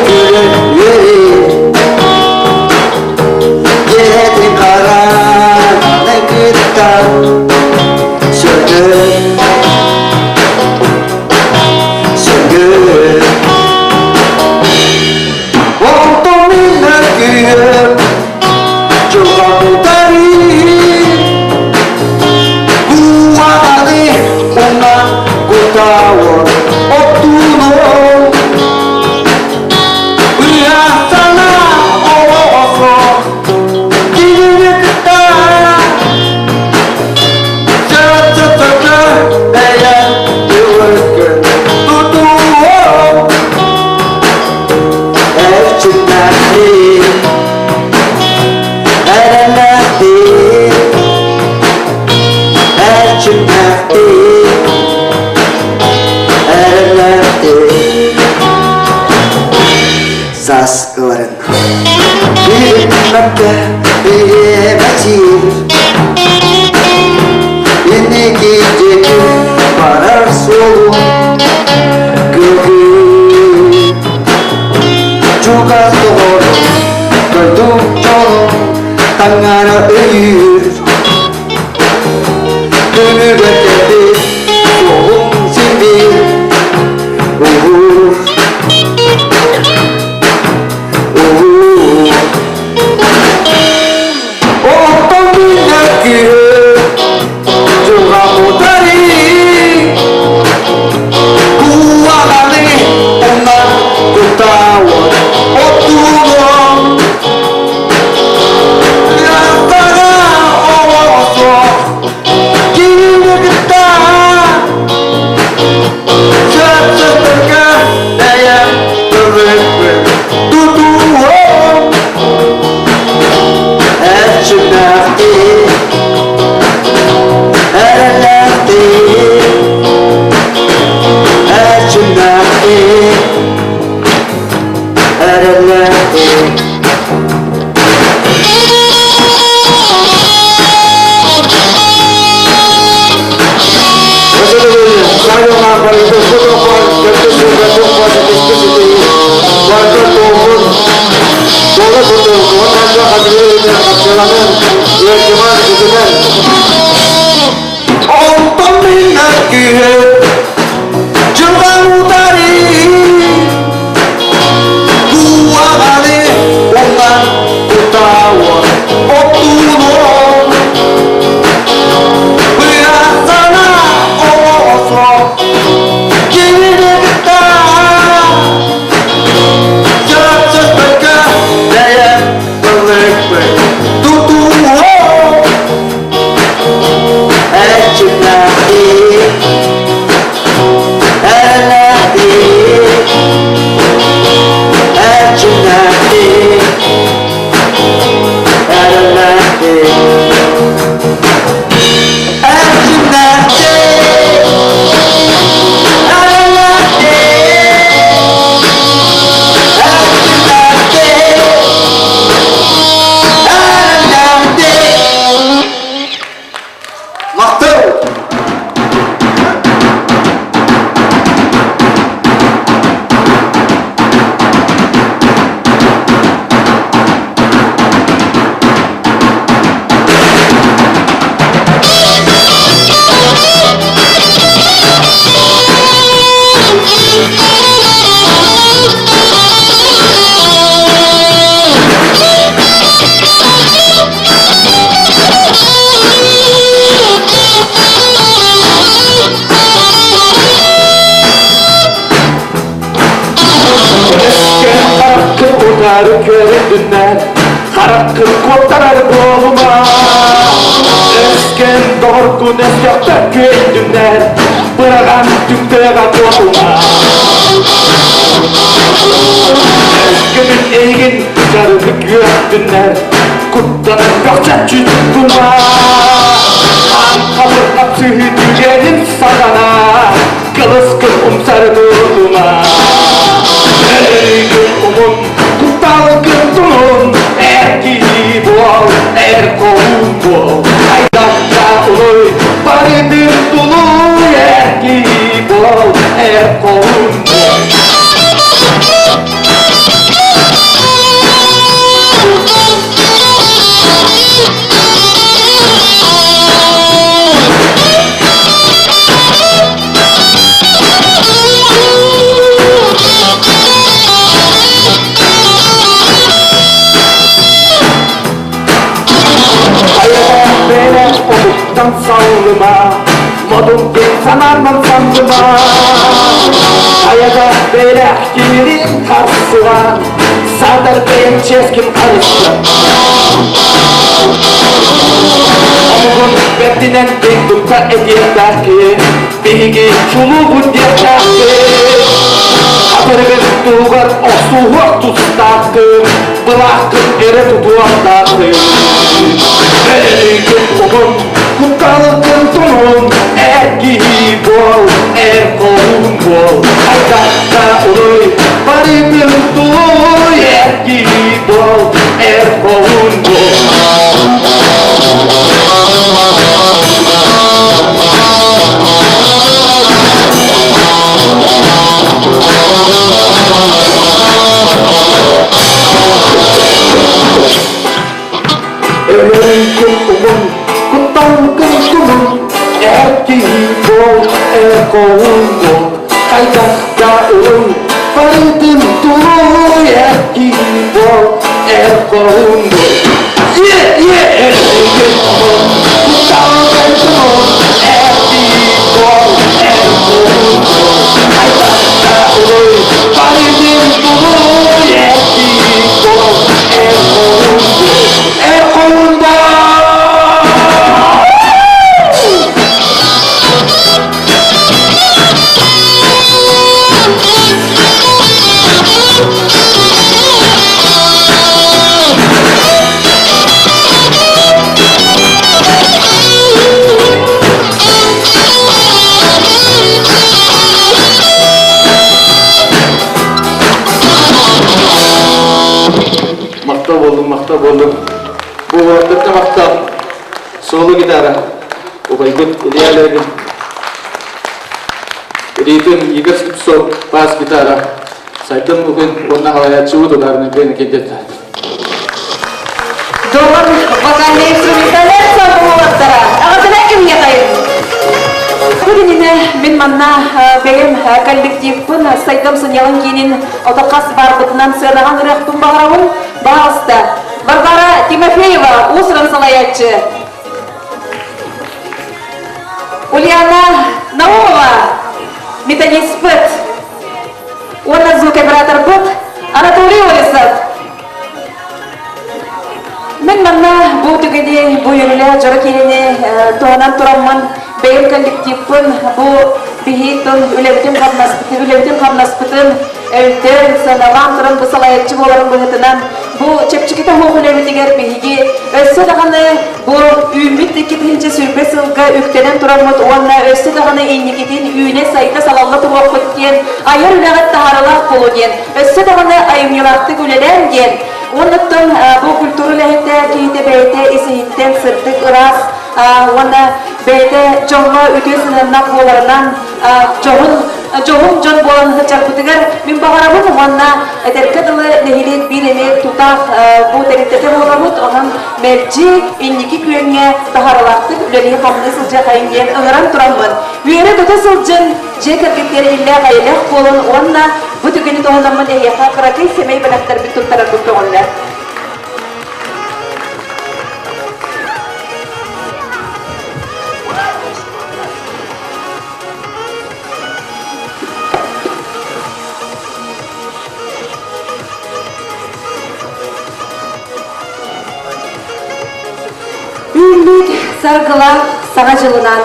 Gülün yeri Yetin karan Ne gıtta Söndür Söndür Volto minna gülüm Jogamu dari Buali Una Gutawon Otuno Uyasana Oso Gini kita Jatuh-jatuh Daya Diwirkan Tutuh Ecunati Erenati Ecunati Erenati Sas kemarin Bir nakka Bir macir tangana öğür Gönül ötedi soğuk zilbir Ottan bilmek ki Juga mutari Kualani Ondan kutawon Otulong Yastana owaso Kini kita Sesetengah daya Berwek Tutuong Etchenafti Etchenafti Etchenafti Etchenafti Karakır kotarar koluma Esken dorgun eskapta köydünler Bırakan tümdega koluma Eskemin eğin sarılı gördünler Kutlanır gökçe çüttüma An kalır kapsı hüdügenin sarana Kılıs kılım sarılığıma Ey gün umun Kutalı kıntılın Erki bol Erkoğun bol Aydakta uluy Baridir dulu Erki bol Erkoğun bol Sanlıma Modum gel sanarmam sanlıma Ayada böyle girin karşısına Sardar benim çeskin karıştı Omuğun berdinen dengdukta ediyetlerki Bilgi çuluğun diyetlerki Haberimiz tuğar o suğur tutstakı Bırakın ere tutuanlardı Benim oğlum Kukalı kıntımın ergi bol Erkoğun bol Aydakta uluy Baridir dulu ergi bol Erkoğun bol Ölürüm kutumun, kutan kışkımın Erkeği bol, erkoğun bol Kaydakta ölüm, faridim duru Erkeği bol, erkoğun bol Erkeği bol, kutan kışkımın Erkeği bol, erkoğun bol Kaydakta ölüm, faridim duru Erkeği bol, erkoğun bol Erkoğunda Maktab oldum. Bu vakıtta maktab. Solu gitara. Ubaykut iliyalerim. Ritim yigit sol bas gitara. Saytım bugün ona havaya çuğudularını beni kendiler. Dolar vokal instrumentaller sabılattara. Ağzına kim yakayım? Бүгініне мен манна бәйім коллективпін сайдам сынялын кейінен отақас барбытынан сырнаған үрәқтің бағырауын бағысты. Варвара Тимофеева ұсырын салаятчы. Ульяна Наумова металлист быт. Оны звукоператор быт Анатолий Олесов. Мен манна бұл түгеде бұйырылы жары келіне туғанан тұрамын. Бәйім коллективпін бұл бейхеттің үлемтен қамнаспытын өлтен сынаған тұрын бұл салаятчы боларын бұғытынан бұл чепчікеті хоқ үлемтегер бейге өсі дағаны бұл үміт екетінші сүрбе сылға үктенен тұрамыд оңна өсі дағаны енекетін үйіне сайта салалғы тұғақ көткен айыр үләғат тағарылақ болуген өсі дағаны айымнелақты көлелерген Онықтың бұл культуры ләхетті кейті бәйті есейттен сыртық ұрас оны бәйті жоңға өтесініннақ боларынан жоғын жон болан жарпытығыр мен бағарабын онына әдәркеділі нәхилет бір емек тұтақ бұл тәріптеті боларымыд оған мәлчі еннекі күйенге тағарылақтық үлелі қамны сылжа қайынген ұғыран тұрамын. Үйері көті сылжын жек әркеттері елі қайылық болын онына bu tükeni tohunamın eyyaka kırakay semey benaktar bir tuttara tuttu onlar. Ünlük sargılar sana cılınan,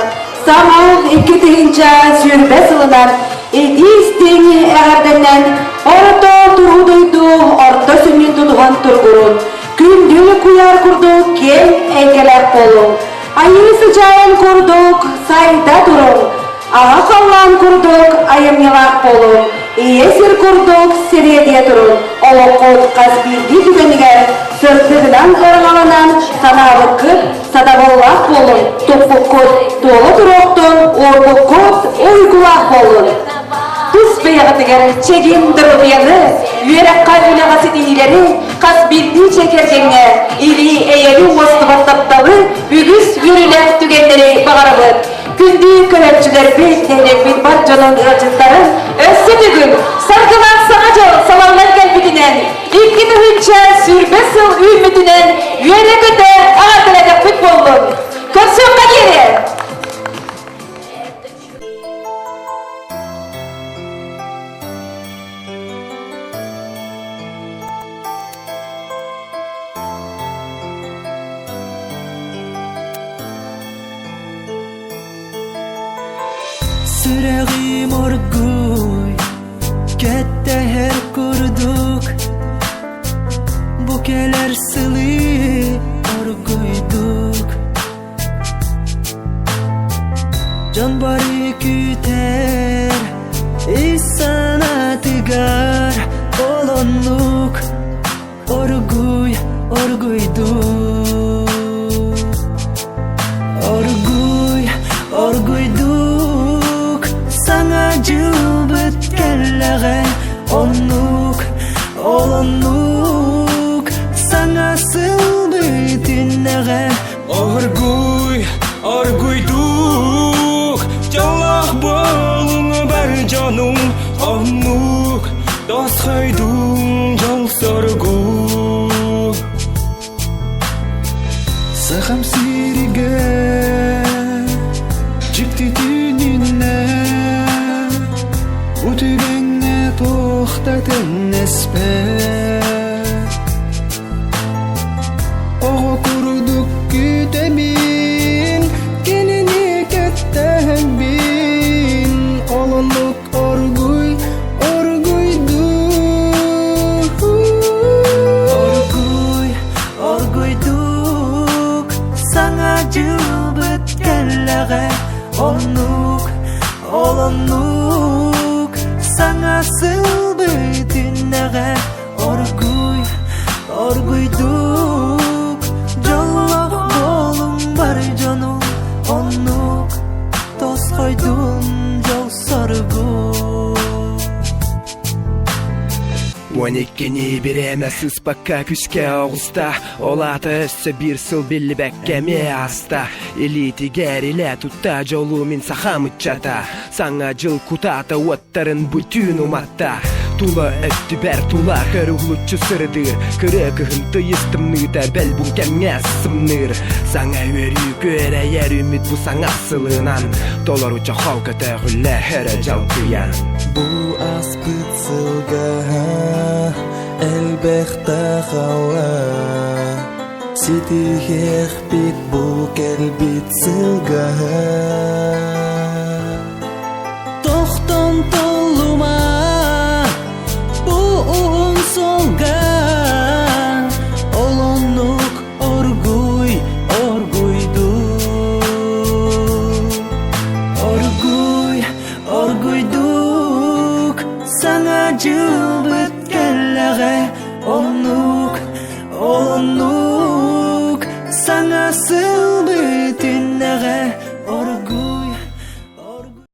samağın iki tığınca sürbe sılınan, Edistin əğərdəndən orta turuduydu, orta sünün tutuğan turgurun. Gündülü kuyar kurduk, kem engeler kolun. Ayı sıcağın kurduk, sayda durun. Ağa kallan kurduk, ayım yalak bolun. Esir kurduk, serediye durun. Olokot qazbildi dügeniger, sörtüdülen ırğalanan sanavıkıp, sadavallak bolun. Topukut, dolu turuktun, orbukut, uygulak bolun. Tuz beyağıtıgar çegin dırıbıyanı, üyerek kalbine gasit iyileri, kas bildiği çekergenge, ili eğeri ostu battaptalı, ügüs yürüler tügenleri bağırabır. Gündü körepçüler bekleyerek bir barcanın ırcızları, össü dügün, sargılan sanacı salallar gelbidinen, İlkin hünçe sürbe sıl ümidinen, üyerek öte ağırtılacak futbolun. Körsün kaderi! Süreğim orguy, kette her kurduk. Bu keler sılı orguyduk. Can bari küter, isana tıgar olonluk. Orguyduk. Orguyduk. Sana cılbıt kellere olonluk. Sana sıl bütün Сахам сириге Жикти түнүнне Утүгеңне тоқтатын эспе Ого курдук күтемин Кенени кеттенбин Олонлук Оргуйдук Саңа жылбыт келлеге Олонлук Саңа сылбыт үннеге Оргуйдук Жоллох болум бар жонум Оннук Тоскойдун жол соргу 12-ни беремесіз пакка күшке оғыста Олаты өссі бір сыл білі бәккеме аста Элити гәрілі тұтта жолу мен сақамыт жата Саңа жыл кутата уаттарын бүтін уматта Тула өтті бәр тула көріғлүтчі сырдыр Көрі күхінті естімнігітер бәл бұл кәмге сымныр Саңа өрі көрі ер үміт бұл саңа сылынан Толар ұча қалқыты ғылі әрі жалқыян Бұл аспыт сылға Әлбәқта қала Сетихех бит бұл кәлбит сылға Тоқтан толума Бұуын солға Олонлук Оргуйдук Саңа жылбыт келлеге Олонлук Саңа сыл